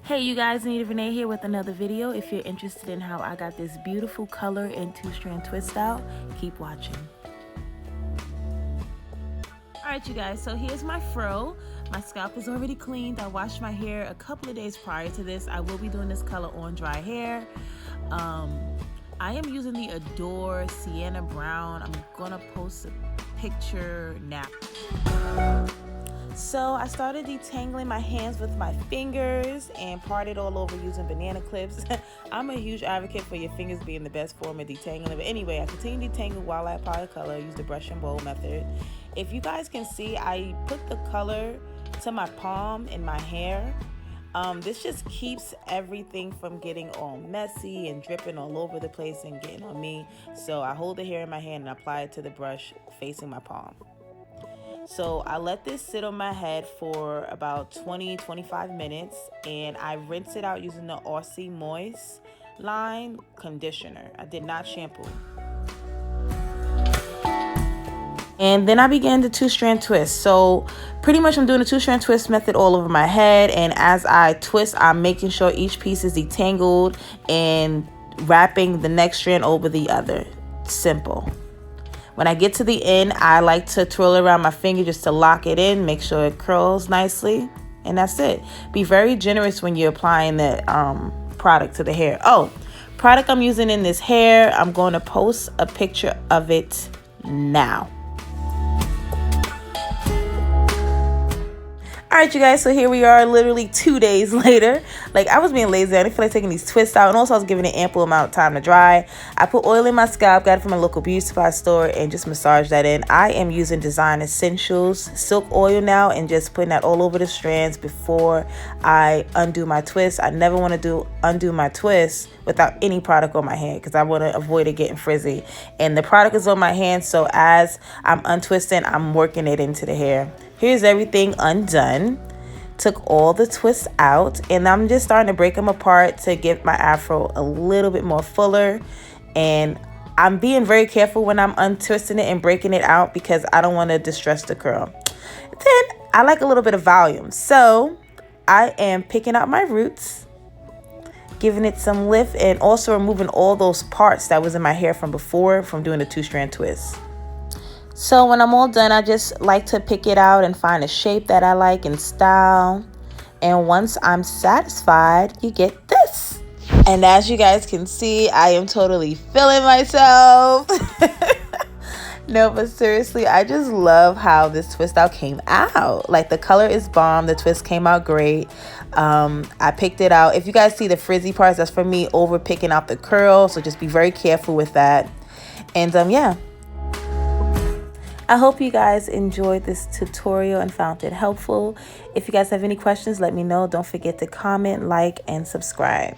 Hey you guys, Anita Renee here with another video. If you're interested in how I got this beautiful color and two-strand twist out, keep watching. Alright you guys, so here's my fro. My scalp is already cleaned. I washed my hair a couple of days prior to this. I will be doing this color on dry hair. I am using the Adore Sienna Brown. I'm gonna post a picture now. So I started detangling my hands with my fingers and parted all over using banana clips. I'm a huge advocate for your fingers being the best form of detangling. But anyway, I continue to detangle while I apply the color. I use the brush and bowl method. If you guys can see, I put the color to my palm in my hair. This just keeps everything from getting all messy and dripping all over the place and getting on me. So I hold the hair in my hand and apply it to the brush facing my palm. So I let this sit on my head for about 20-25 minutes and I rinse it out using the Aussie Moist line conditioner. I did not shampoo. And then I began the two-strand twist. So pretty much I'm doing the two-strand twist method all over my head, and as I twist, I'm making sure each piece is detangled and wrapping the next strand over the other. Simple. When I get to the end, I like to twirl it around my finger just to lock it in, make sure it curls nicely, and that's it. Be very generous when you're applying the product to the hair. Oh, product I'm using in this hair, I'm going to post a picture of it now. Alright you guys, so here we are literally 2 days later. Like, I was being lazy. I didn't feel like taking these twists out, and also I was giving it ample amount of time to dry. I put oil in my scalp, got it from a local beauty supply store, and just massaged that in. I am using Design Essentials silk oil now and just putting that all over the strands before I undo my twist. I never want to undo my twist without any product on my hand because I want to avoid it getting frizzy. And the product is on my hand, so as I'm untwisting, I'm working it into the hair. Here's everything undone. Took all the twists out, and I'm just starting to break them apart to get my afro a little bit more fuller. And I'm being very careful when I'm untwisting it and breaking it out because I don't want to distress the curl. Then I like a little bit of volume, so I am picking out my roots, giving it some lift, and also removing all those parts that was in my hair from before from doing the two-strand twist. So when I'm all done, I just like to pick it out and find a shape that I like and style. And once I'm satisfied, you get this. And as you guys can see, I am totally feeling myself. No, but seriously, I just love how this twist out came out. Like, the color is bomb. The twist came out great. I picked it out. If you guys see the frizzy parts, that's for me over picking out the curl. So just be very careful with that. And yeah. I hope you guys enjoyed this tutorial and found it helpful. If you guys have any questions, let me know. Don't forget to comment, like, and subscribe.